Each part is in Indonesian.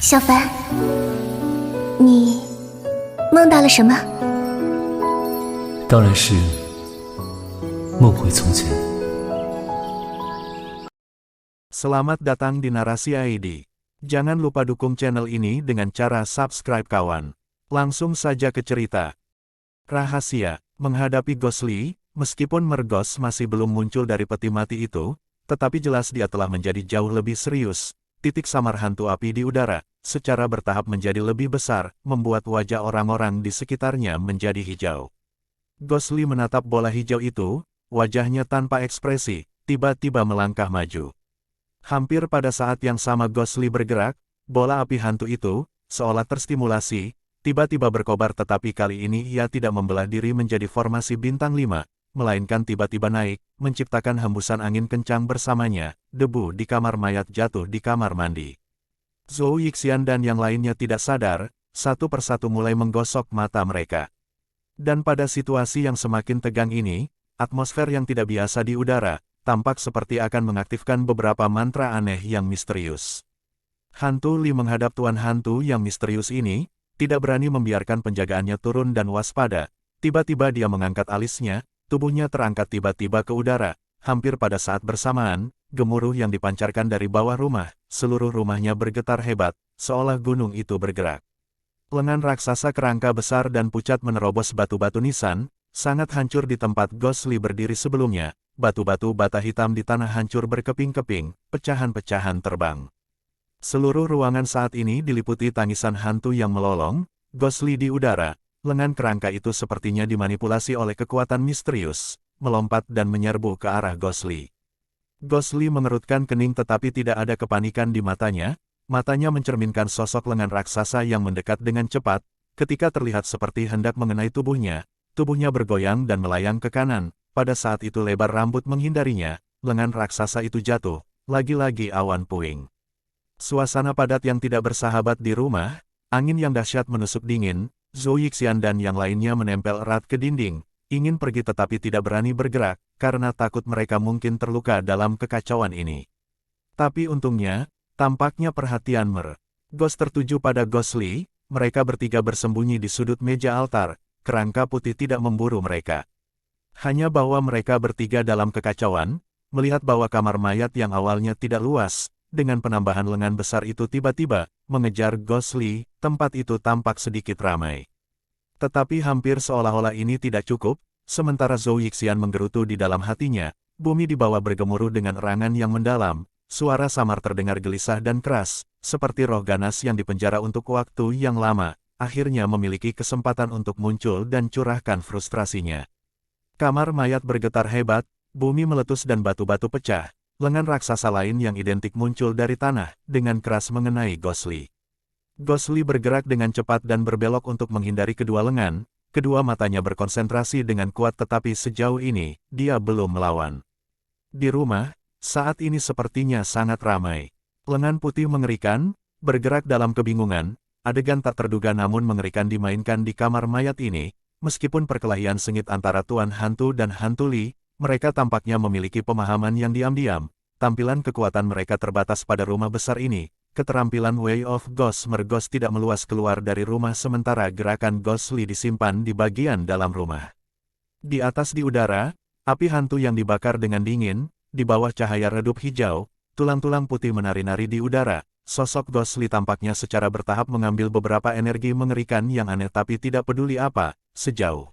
小凡，你梦到了什么？当然是梦回从前。Selamat datang di Narasi ID. Jangan lupa dukung channel ini dengan cara subscribe kawan. Langsung saja ke cerita. Rahasia, menghadapi Ghostly, meskipun Mergos masih belum muncul dari peti mati itu, tetapi jelas dia telah menjadi jauh lebih serius. Titik samar hantu api di udara, secara bertahap menjadi lebih besar, membuat wajah orang-orang di sekitarnya menjadi hijau. Ghostly menatap bola hijau itu, wajahnya tanpa ekspresi, tiba-tiba melangkah maju. Hampir pada saat yang sama Ghostly bergerak, bola api hantu itu, seolah terstimulasi, tiba-tiba berkobar tetapi kali ini ia tidak membelah diri menjadi formasi bintang 5, melainkan tiba-tiba naik, menciptakan hembusan angin kencang bersamanya, debu di kamar mayat jatuh di kamar mandi. Zhou Yixian dan yang lainnya tidak sadar, satu persatu mulai menggosok mata mereka. Dan pada situasi yang semakin tegang ini, atmosfer yang tidak biasa di udara, tampak seperti akan mengaktifkan beberapa mantra aneh yang misterius. Hantu Li menghadap tuan hantu yang misterius ini, tidak berani membiarkan penjagaannya turun dan waspada. Tiba-tiba dia mengangkat alisnya, tubuhnya terangkat tiba-tiba ke udara. Hampir pada saat bersamaan, gemuruh yang dipancarkan dari bawah rumah, seluruh rumahnya bergetar hebat, seolah gunung itu bergerak. Lengan raksasa kerangka besar dan pucat menerobos batu-batu nisan, sangat hancur di tempat Ghostly berdiri sebelumnya. Batu-batu bata hitam di tanah hancur berkeping-keping, pecahan-pecahan terbang. Seluruh ruangan saat ini diliputi tangisan hantu yang melolong. Ghostly di udara, lengan kerangka itu sepertinya dimanipulasi oleh kekuatan misterius, melompat dan menyerbu ke arah Ghostly. Ghostly mengerutkan kening tetapi tidak ada kepanikan di matanya. Matanya mencerminkan sosok lengan raksasa yang mendekat dengan cepat. Ketika terlihat seperti hendak mengenai tubuhnya bergoyang dan melayang ke kanan. Pada saat itu lebar rambut menghindarinya, lengan raksasa itu jatuh, lagi-lagi awan puing. Suasana padat yang tidak bersahabat di rumah, angin yang dahsyat menusuk dingin, Zhou Yixian dan yang lainnya menempel erat ke dinding, ingin pergi tetapi tidak berani bergerak, karena takut mereka mungkin terluka dalam kekacauan ini. Tapi untungnya, tampaknya perhatian Mergos tertuju pada Ghostly. Mereka bertiga bersembunyi di sudut meja altar, kerangka putih tidak memburu mereka. Hanya bahwa mereka bertiga dalam kekacauan, melihat bahwa kamar mayat yang awalnya tidak luas, dengan penambahan lengan besar itu tiba-tiba mengejar Ghostly, tempat itu tampak sedikit ramai. Tetapi hampir seolah-olah ini tidak cukup, sementara Zhou Yixian menggerutu di dalam hatinya, bumi di bawah bergemuruh dengan erangan yang mendalam, suara samar terdengar gelisah dan keras, seperti roh ganas yang dipenjara untuk waktu yang lama, akhirnya memiliki kesempatan untuk muncul dan curahkan frustrasinya. Kamar mayat bergetar hebat, bumi meletus dan batu-batu pecah. Lengan raksasa lain yang identik muncul dari tanah, dengan keras mengenai Ghostly. Ghostly bergerak dengan cepat dan berbelok untuk menghindari kedua lengan, kedua matanya berkonsentrasi dengan kuat tetapi sejauh ini, dia belum melawan. Di rumah, saat ini sepertinya sangat ramai. Lengan putih mengerikan, bergerak dalam kebingungan, adegan tak terduga namun mengerikan dimainkan di kamar mayat ini. Meskipun perkelahian sengit antara Tuan Hantu dan Hantu Li, mereka tampaknya memiliki pemahaman yang diam-diam. Tampilan kekuatan mereka terbatas pada rumah besar ini. Keterampilan Way of Ghost Mergos tidak meluas keluar dari rumah sementara gerakan Ghostly disimpan di bagian dalam rumah. Di atas di udara, api hantu yang dibakar dengan dingin, di bawah cahaya redup hijau, tulang-tulang putih menari-nari di udara. Sosok Ghostly tampaknya secara bertahap mengambil beberapa energi mengerikan yang aneh tapi tidak peduli apa. Sejauh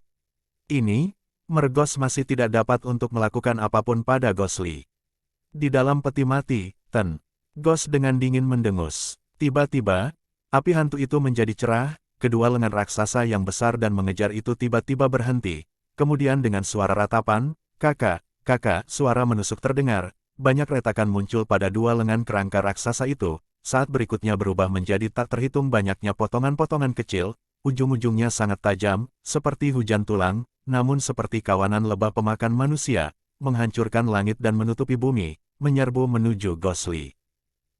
ini, Mergos masih tidak dapat untuk melakukan apapun pada Ghostly. Di dalam peti mati, Ghost dengan dingin mendengus. Tiba-tiba, api hantu itu menjadi cerah, kedua lengan raksasa yang besar dan mengejar itu tiba-tiba berhenti. Kemudian dengan suara ratapan, kakak, suara menusuk terdengar, banyak retakan muncul pada dua lengan kerangka raksasa itu, saat berikutnya berubah menjadi tak terhitung banyaknya potongan-potongan kecil. Ujung-ujungnya sangat tajam, seperti hujan tulang, namun seperti kawanan lebah pemakan manusia, menghancurkan langit dan menutupi bumi, menyerbu menuju Ghostly.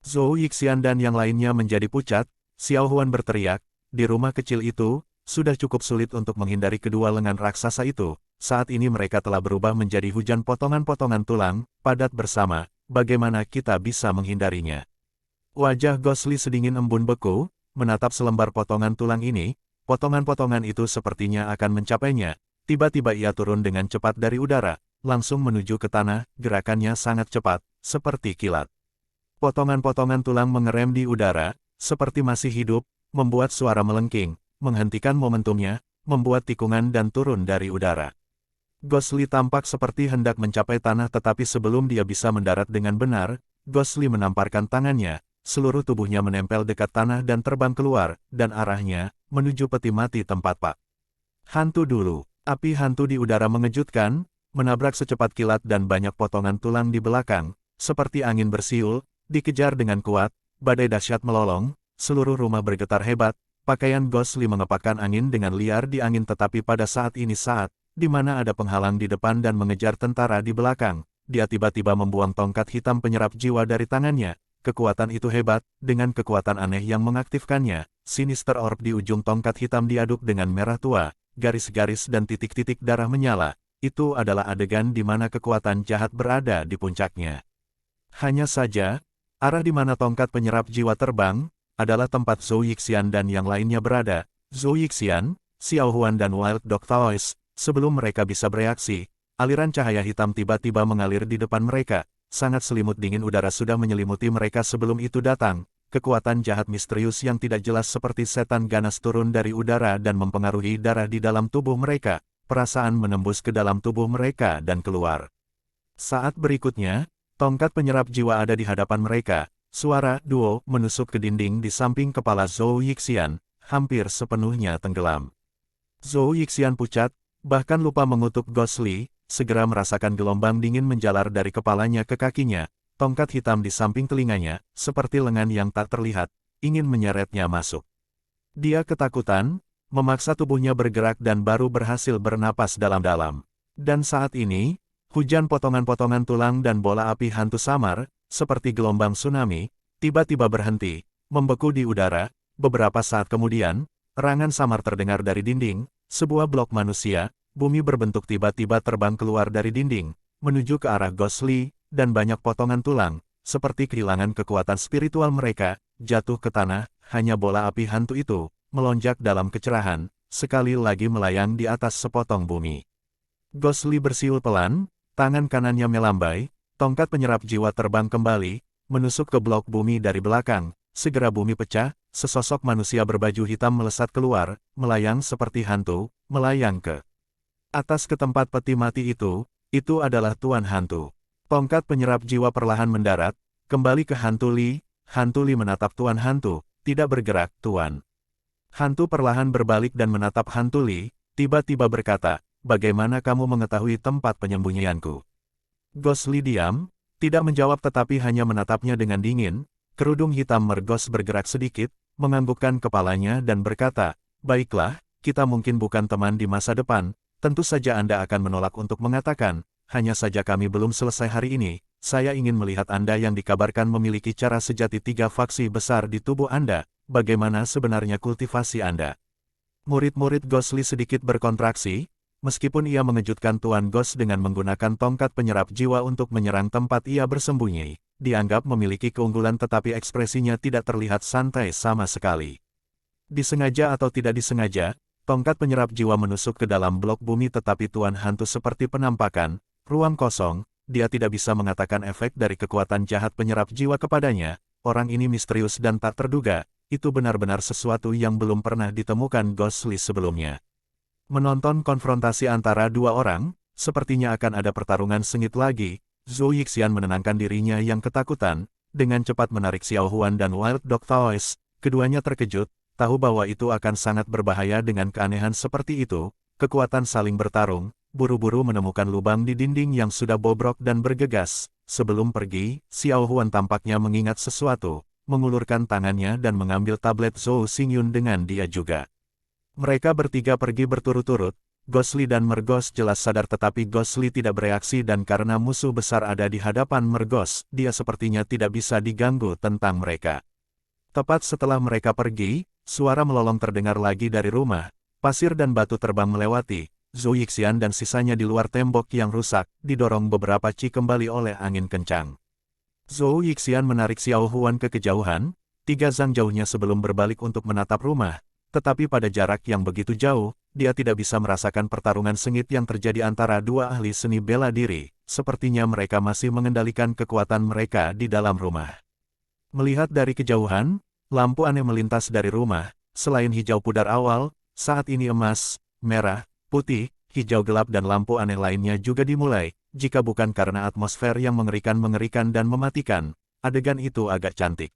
Zhou Yixian dan yang lainnya menjadi pucat, Xiao Huan berteriak, di rumah kecil itu, sudah cukup sulit untuk menghindari kedua lengan raksasa itu, saat ini mereka telah berubah menjadi hujan potongan-potongan tulang, padat bersama, bagaimana kita bisa menghindarinya? Wajah Ghostly sedingin embun beku, menatap selembar potongan tulang ini. Potongan-potongan itu sepertinya akan mencapainya. Tiba-tiba ia turun dengan cepat dari udara, langsung menuju ke tanah. Gerakannya sangat cepat, seperti kilat. Potongan-potongan tulang mengerem di udara, seperti masih hidup, membuat suara melengking, menghentikan momentumnya, membuat tikungan dan turun dari udara. Ghostly tampak seperti hendak mencapai tanah, tetapi sebelum dia bisa mendarat dengan benar, Ghostly menamparkan tangannya. Seluruh tubuhnya menempel dekat tanah dan terbang keluar, dan arahnya menuju peti mati tempat Pak Hantu dulu. Api hantu di udara mengejutkan, menabrak secepat kilat dan banyak potongan tulang di belakang, seperti angin bersiul, dikejar dengan kuat, badai dahsyat melolong, seluruh rumah bergetar hebat, pakaian Ghostly mengepakkan angin dengan liar di angin, tetapi pada saat ini di mana ada penghalang di depan dan mengejar tentara di belakang, dia tiba-tiba membuang tongkat hitam penyerap jiwa dari tangannya. Kekuatan itu hebat, dengan kekuatan aneh yang mengaktifkannya, sinister orb di ujung tongkat hitam diaduk dengan merah tua, garis-garis dan titik-titik darah menyala. Itu adalah adegan di mana kekuatan jahat berada di puncaknya. Hanya saja, arah di mana tongkat penyerap jiwa terbang, adalah tempat Zhou Yixian dan yang lainnya berada. Zhou Yixian, Xiao Huan dan Wild Dog Taoist. Sebelum mereka bisa bereaksi, aliran cahaya hitam tiba-tiba mengalir di depan mereka. Sangat selimut dingin udara sudah menyelimuti mereka sebelum itu datang. Kekuatan jahat misterius yang tidak jelas seperti setan ganas turun dari udara dan mempengaruhi darah di dalam tubuh mereka. Perasaan menembus ke dalam tubuh mereka dan keluar. Saat berikutnya, tongkat penyerap jiwa ada di hadapan mereka. Suara duo menusuk ke dinding di samping kepala Zhou Yixian, hampir sepenuhnya tenggelam. Zhou Yixian pucat, bahkan lupa mengutuk Ghostly. Segera merasakan gelombang dingin menjalar dari kepalanya ke kakinya, tongkat hitam di samping telinganya, seperti lengan yang tak terlihat, ingin menyeretnya masuk. Dia ketakutan, memaksa tubuhnya bergerak dan baru berhasil bernapas dalam-dalam. Dan saat ini, hujan potongan-potongan tulang dan bola api hantu samar, seperti gelombang tsunami, tiba-tiba berhenti, membeku di udara. Beberapa saat kemudian, erangan samar terdengar dari dinding, sebuah blok manusia, bumi berbentuk tiba-tiba terbang keluar dari dinding, menuju ke arah Ghostly, dan banyak potongan tulang, seperti kehilangan kekuatan spiritual mereka, jatuh ke tanah. Hanya bola api hantu itu, melonjak dalam kecerahan, sekali lagi melayang di atas sepotong bumi. Ghostly bersiul pelan, tangan kanannya melambai, tongkat penyerap jiwa terbang kembali, menusuk ke blok bumi dari belakang. Segera bumi pecah, sesosok manusia berbaju hitam melesat keluar, melayang seperti hantu, melayang ke atas ke tempat peti mati itu adalah Tuan Hantu. Tongkat penyerap jiwa perlahan mendarat, kembali ke Hantu Li. Hantu Li menatap Tuan Hantu, tidak bergerak. Tuan Hantu perlahan berbalik dan menatap Hantu Li, tiba-tiba berkata, bagaimana kamu mengetahui tempat penyembunyianku? Ghostly diam, tidak menjawab tetapi hanya menatapnya dengan dingin. Kerudung hitam Mergos bergerak sedikit, menganggukkan kepalanya dan berkata, baiklah, kita mungkin bukan teman di masa depan. Tentu saja Anda akan menolak untuk mengatakan, hanya saja kami belum selesai hari ini. Saya ingin melihat Anda yang dikabarkan memiliki cara sejati 3 faksi besar di tubuh Anda. Bagaimana sebenarnya kultivasi Anda? Murid-murid Ghostly sedikit berkontraksi, meskipun ia mengejutkan Tuan Ghost dengan menggunakan tongkat penyerap jiwa untuk menyerang tempat ia bersembunyi. Dianggap memiliki keunggulan tetapi ekspresinya tidak terlihat santai sama sekali. Disengaja atau tidak disengaja, tongkat penyerap jiwa menusuk ke dalam blok bumi tetapi Tuan Hantu seperti penampakan, ruang kosong, dia tidak bisa mengatakan efek dari kekuatan jahat penyerap jiwa kepadanya. Orang ini misterius dan tak terduga, itu benar-benar sesuatu yang belum pernah ditemukan Ghostly sebelumnya. Menonton konfrontasi antara dua orang, sepertinya akan ada pertarungan sengit lagi. Zhou Yixian menenangkan dirinya yang ketakutan, dengan cepat menarik Xiao Huan dan Wild Dog Taoist. Keduanya terkejut, tahu bahwa itu akan sangat berbahaya dengan keanehan seperti itu. Kekuatan saling bertarung, buru-buru menemukan lubang di dinding yang sudah bobrok dan bergegas. Sebelum pergi, Xiao Huan tampaknya mengingat sesuatu, mengulurkan tangannya dan mengambil tablet Zhou Xingyun dengan dia juga. Mereka bertiga pergi berturut-turut. Ghostly dan Mergos jelas sadar tetapi Ghostly tidak bereaksi dan karena musuh besar ada di hadapan Mergos, dia sepertinya tidak bisa diganggu tentang mereka. Tepat setelah mereka pergi, suara melolong terdengar lagi dari rumah. Pasir dan batu terbang melewati. Zhou Yixian dan sisanya di luar tembok yang rusak, didorong beberapa ci kembali oleh angin kencang. Zhou Yixian menarik Xiao Huan ke kejauhan, 3 zang jauhnya sebelum berbalik untuk menatap rumah, tetapi pada jarak yang begitu jauh, dia tidak bisa merasakan pertarungan sengit yang terjadi antara dua ahli seni bela diri, sepertinya mereka masih mengendalikan kekuatan mereka di dalam rumah. Melihat dari kejauhan, lampu aneh melintas dari rumah, selain hijau pudar awal, saat ini emas, merah, putih, hijau gelap dan lampu aneh lainnya juga dimulai, jika bukan karena atmosfer yang mengerikan dan mematikan, adegan itu agak cantik.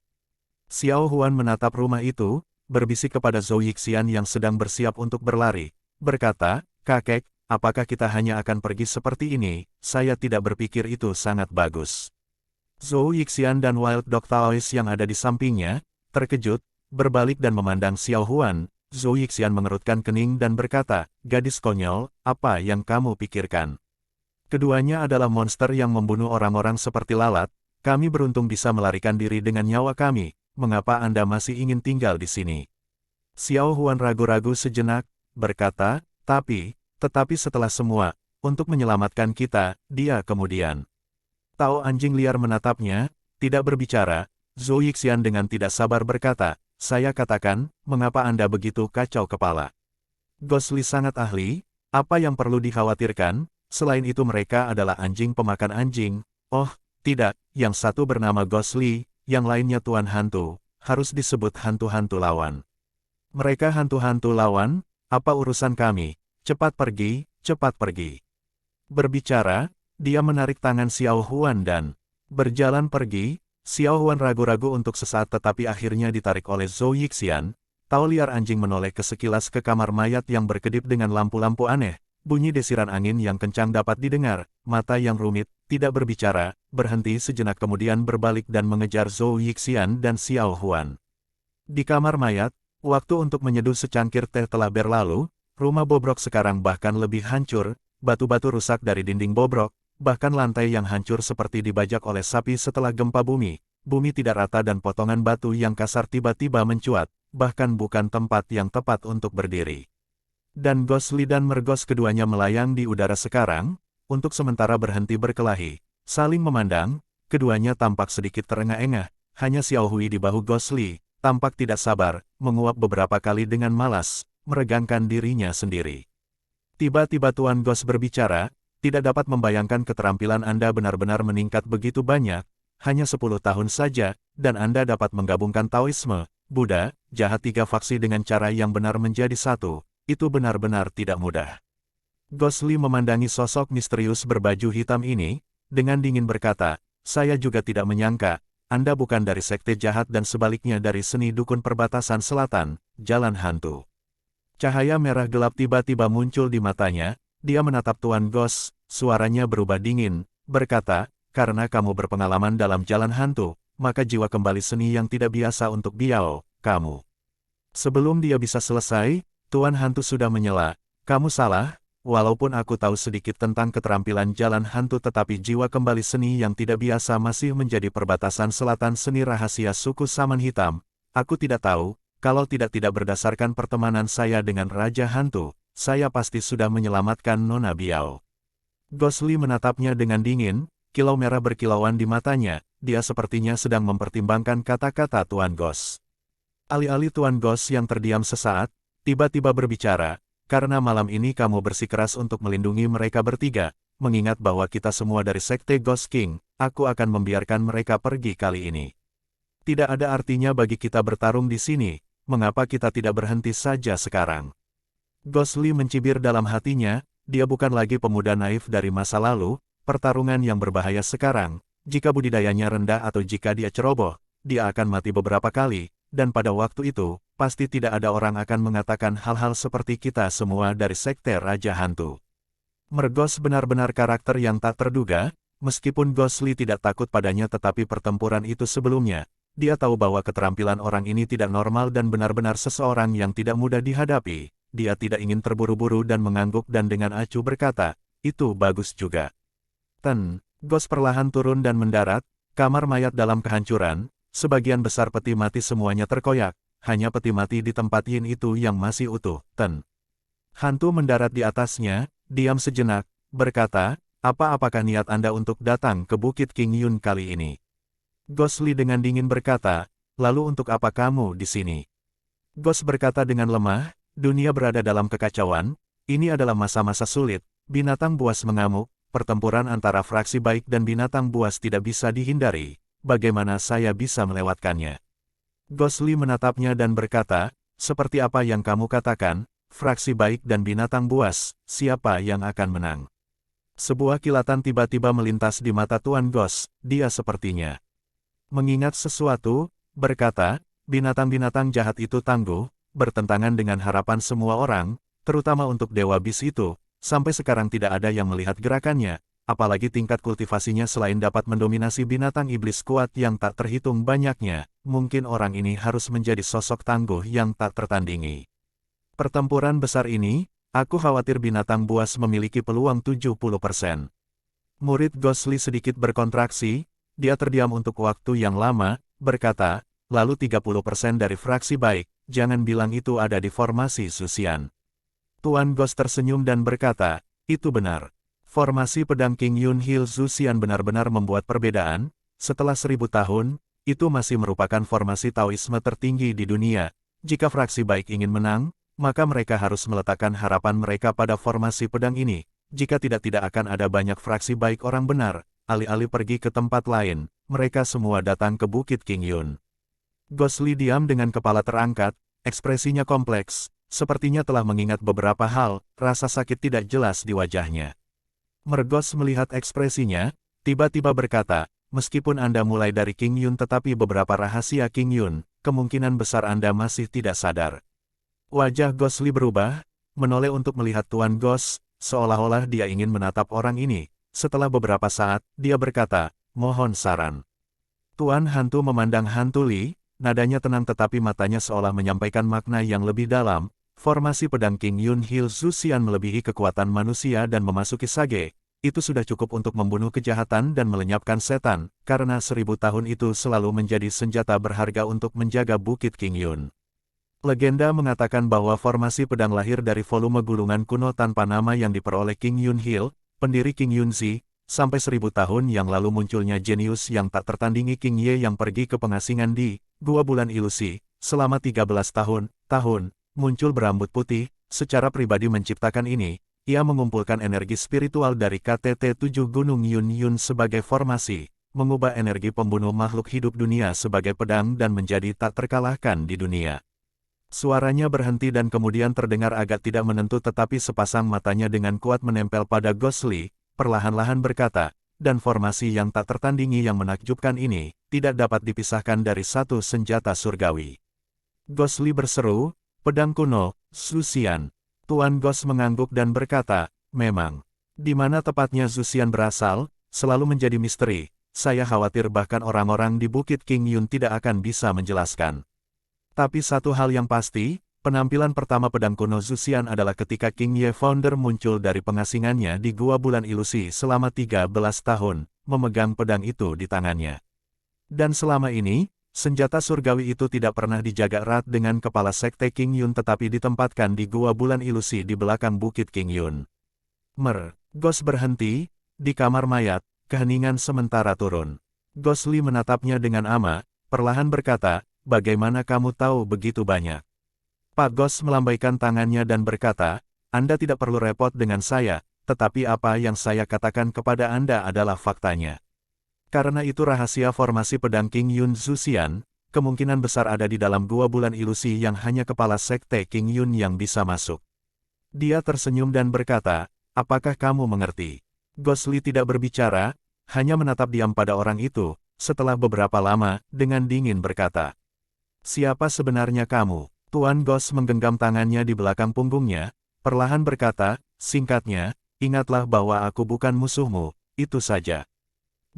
Xiao Huan menatap rumah itu, berbisik kepada Zhou Yixian yang sedang bersiap untuk berlari, berkata, "Kakek, apakah kita hanya akan pergi seperti ini? Saya tidak berpikir itu sangat bagus." Zhou Yixian dan Wild Dog Taoist yang ada di sampingnya, terkejut, berbalik dan memandang Xiao Huan. Zhou Yixian mengerutkan kening dan berkata, "Gadis konyol, apa yang kamu pikirkan? Keduanya adalah monster yang membunuh orang-orang seperti lalat, kami beruntung bisa melarikan diri dengan nyawa kami. Mengapa Anda masih ingin tinggal di sini?" Xiao Huan ragu-ragu sejenak, berkata, tetapi setelah semua, untuk menyelamatkan kita, dia kemudian. Tao anjing liar menatapnya, tidak berbicara. Zhou Yixian dengan tidak sabar berkata, "Saya katakan, mengapa Anda begitu kacau kepala? Ghostly sangat ahli, apa yang perlu dikhawatirkan? Selain itu mereka adalah anjing pemakan anjing." "Oh, tidak, yang satu bernama Ghostly, yang lainnya Tuan Hantu, harus disebut hantu-hantu lawan." "Mereka hantu-hantu lawan, apa urusan kami? Cepat pergi, cepat pergi." Berbicara, dia menarik tangan Xiao Huan dan berjalan pergi. Xiao Huan ragu-ragu untuk sesaat tetapi akhirnya ditarik oleh Zhou Yixian. Tao liar anjing menoleh sekilas ke kamar mayat yang berkedip dengan lampu-lampu aneh. Bunyi desiran angin yang kencang dapat didengar, mata yang rumit, tidak berbicara, berhenti sejenak kemudian berbalik dan mengejar Zhou Yixian dan Xiao Huan. Di kamar mayat, waktu untuk menyeduh secangkir teh telah berlalu, rumah bobrok sekarang bahkan lebih hancur, batu-batu rusak dari dinding bobrok, bahkan lantai yang hancur seperti dibajak oleh sapi setelah gempa bumi. Bumi tidak rata dan potongan batu yang kasar tiba-tiba mencuat, bahkan bukan tempat yang tepat untuk berdiri. Dan Ghostly dan Mergos keduanya melayang di udara sekarang, untuk sementara berhenti berkelahi. Saling memandang, keduanya tampak sedikit terengah-engah, hanya Xiao Hui di bahu Ghostly, tampak tidak sabar, menguap beberapa kali dengan malas, meregangkan dirinya sendiri. Tiba-tiba Tuan Ghost berbicara, "Tidak dapat membayangkan keterampilan Anda benar-benar meningkat begitu banyak, hanya 10 tahun saja, dan Anda dapat menggabungkan Taoisme, Buddha, jahat 3 faksi dengan cara yang benar menjadi satu. Itu benar-benar tidak mudah." Ghostly memandangi sosok misterius berbaju hitam ini, dengan dingin berkata, "Saya juga tidak menyangka, Anda bukan dari sekte jahat dan sebaliknya dari seni dukun perbatasan selatan, Jalan Hantu." Cahaya merah gelap tiba-tiba muncul di matanya, dia menatap Tuan Ghost, suaranya berubah dingin, berkata, "Karena kamu berpengalaman dalam Jalan Hantu, maka jiwa kembali seni yang tidak biasa untuk Biao, kamu." Sebelum dia bisa selesai, Tuan Hantu sudah menyela, "Kamu salah, walaupun aku tahu sedikit tentang keterampilan Jalan Hantu tetapi jiwa kembali seni yang tidak biasa masih menjadi perbatasan selatan seni rahasia suku Saman Hitam. Aku tidak tahu, kalau tidak berdasarkan pertemanan saya dengan Raja Hantu, saya pasti sudah menyelamatkan Nona Biao." Ghostly menatapnya dengan dingin, kilau merah berkilauan di matanya, dia sepertinya sedang mempertimbangkan kata-kata Tuan Ghost. Alih-alih Tuan Ghost yang terdiam sesaat, tiba-tiba berbicara, "Karena malam ini kamu bersikeras untuk melindungi mereka bertiga, mengingat bahwa kita semua dari Sekte Ghost King, aku akan membiarkan mereka pergi kali ini. Tidak ada artinya bagi kita bertarung di sini, mengapa kita tidak berhenti saja sekarang?" Ghostly mencibir dalam hatinya, dia bukan lagi pemuda naif dari masa lalu, pertarungan yang berbahaya sekarang, jika budidayanya rendah atau jika dia ceroboh, dia akan mati beberapa kali, dan pada waktu itu, pasti tidak ada orang akan mengatakan hal-hal seperti kita semua dari Sekte Raja Hantu. Mergos benar-benar karakter yang tak terduga, meskipun Ghostly tidak takut padanya tetapi pertempuran itu sebelumnya, dia tahu bahwa keterampilan orang ini tidak normal dan benar-benar seseorang yang tidak mudah dihadapi. Dia tidak ingin terburu-buru dan mengangguk dan dengan acuh berkata, "Itu bagus juga." Ghost perlahan turun dan mendarat, kamar mayat dalam kehancuran, sebagian besar peti mati semuanya terkoyak, hanya peti mati di tempat Yin itu yang masih utuh. Hantu mendarat di atasnya, diam sejenak, berkata, "Apakah niat Anda untuk datang ke Bukit King Yun kali ini?" Ghostly dengan dingin berkata, lalu untuk apa kamu di sini? Ghost berkata dengan lemah, dunia berada dalam kekacauan, ini adalah masa-masa sulit, binatang buas mengamuk, pertempuran antara fraksi baik dan binatang buas tidak bisa dihindari, bagaimana saya bisa melewatkannya? Ghostly menatapnya dan berkata, seperti apa yang kamu katakan, fraksi baik dan binatang buas, siapa yang akan menang? Sebuah kilatan tiba-tiba melintas di mata Tuan Ghost, dia sepertinya mengingat sesuatu, berkata, binatang-binatang jahat itu tangguh, bertentangan dengan harapan semua orang, terutama untuk Dewa Bis itu, sampai sekarang tidak ada yang melihat gerakannya, apalagi tingkat kultivasinya selain dapat mendominasi binatang iblis kuat yang tak terhitung banyaknya, mungkin orang ini harus menjadi sosok tangguh yang tak tertandingi. Pertempuran besar ini, aku khawatir binatang buas memiliki peluang 70%. Murid Ghostly sedikit berkontraksi, dia terdiam untuk waktu yang lama, berkata, lalu 30% dari fraksi baik, jangan bilang itu ada di formasi Zuxian. Tuan Ghost tersenyum dan berkata, itu benar. Formasi pedang King Yun Hill Zuxian benar-benar membuat perbedaan, setelah 1000 tahun, itu masih merupakan formasi Taoisme tertinggi di dunia. Jika fraksi baik ingin menang, maka mereka harus meletakkan harapan mereka pada formasi pedang ini. Jika tidak akan ada banyak fraksi baik orang benar, alih-alih pergi ke tempat lain, mereka semua datang ke Bukit King Yun. Ghostly diam dengan kepala terangkat, ekspresinya kompleks, sepertinya telah mengingat beberapa hal, rasa sakit tidak jelas di wajahnya. Mergos melihat ekspresinya, tiba-tiba berkata, meskipun Anda mulai dari King Yun tetapi beberapa rahasia King Yun, kemungkinan besar Anda masih tidak sadar. Wajah Ghostly berubah, menoleh untuk melihat Tuan Ghost, seolah-olah dia ingin menatap orang ini. Setelah beberapa saat, dia berkata, mohon saran. Tuan Hantu memandang Hantu Li, nadanya tenang tetapi matanya seolah menyampaikan makna yang lebih dalam. Formasi pedang King Yun Hill Zuxian melebihi kekuatan manusia dan memasuki Sage. Itu sudah cukup untuk membunuh kejahatan dan melenyapkan setan, karena 1000 tahun itu selalu menjadi senjata berharga untuk menjaga Bukit King Yun. Legenda mengatakan bahwa formasi pedang lahir dari volume gulungan kuno tanpa nama yang diperoleh King Yun Hill, pendiri King Yunzi, sampai 1000 tahun yang lalu munculnya jenius yang tak tertandingi King Ye yang pergi ke pengasingan di Gua Bulan Ilusi, selama 13 tahun, muncul berambut putih, secara pribadi menciptakan ini, ia mengumpulkan energi spiritual dari KTT 7 Gunung Yun Yun sebagai formasi, mengubah energi pembunuh makhluk hidup dunia sebagai pedang dan menjadi tak terkalahkan di dunia. Suaranya berhenti dan kemudian terdengar agak tidak menentu tetapi sepasang matanya dengan kuat menempel pada Ghostly, perlahan-lahan berkata, dan formasi yang tak tertandingi yang menakjubkan ini, tidak dapat dipisahkan dari satu senjata surgawi. Ghostly berseru, pedang kuno, Zuxian. Tuan Ghost mengangguk dan berkata, memang. Di mana tepatnya Zuxian berasal, selalu menjadi misteri, saya khawatir bahkan orang-orang di Bukit King Yun tidak akan bisa menjelaskan. Tapi satu hal yang pasti, penampilan pertama pedang kuno Zuxian adalah ketika King Ye Founder muncul dari pengasingannya di Gua Bulan Ilusi selama 13 tahun, memegang pedang itu di tangannya. Dan selama ini, senjata surgawi itu tidak pernah dijaga erat dengan kepala sekte King Yun tetapi ditempatkan di Gua Bulan Ilusi di belakang Bukit King Yun. Ghost berhenti, di kamar mayat, keheningan sementara turun. Ghostly menatapnya dengan ama, perlahan berkata, bagaimana kamu tahu begitu banyak? Pak Ghost melambaikan tangannya dan berkata, Anda tidak perlu repot dengan saya, tetapi apa yang saya katakan kepada Anda adalah faktanya. Karena itu rahasia formasi pedang King Yun Zuxian, kemungkinan besar ada di dalam Gua Bulan Ilusi yang hanya kepala sekte King Yun yang bisa masuk. Dia tersenyum dan berkata, apakah kamu mengerti? Ghostly tidak berbicara, hanya menatap diam pada orang itu, setelah beberapa lama, dengan dingin berkata, siapa sebenarnya kamu? Tuan Ghost menggenggam tangannya di belakang punggungnya, perlahan berkata, singkatnya, ingatlah bahwa aku bukan musuhmu, itu saja.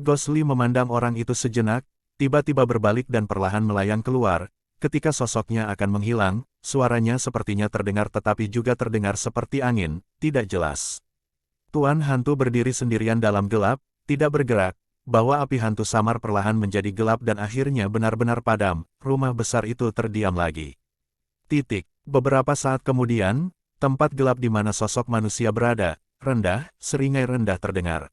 Ghostly memandang orang itu sejenak, tiba-tiba berbalik dan perlahan melayang keluar, ketika sosoknya akan menghilang, suaranya sepertinya terdengar tetapi juga terdengar seperti angin, tidak jelas. Tuan Hantu berdiri sendirian dalam gelap, tidak bergerak, bahwa api hantu samar perlahan menjadi gelap dan akhirnya benar-benar padam, rumah besar itu terdiam lagi. Beberapa saat kemudian, tempat gelap di mana sosok manusia berada, rendah, seringai rendah terdengar.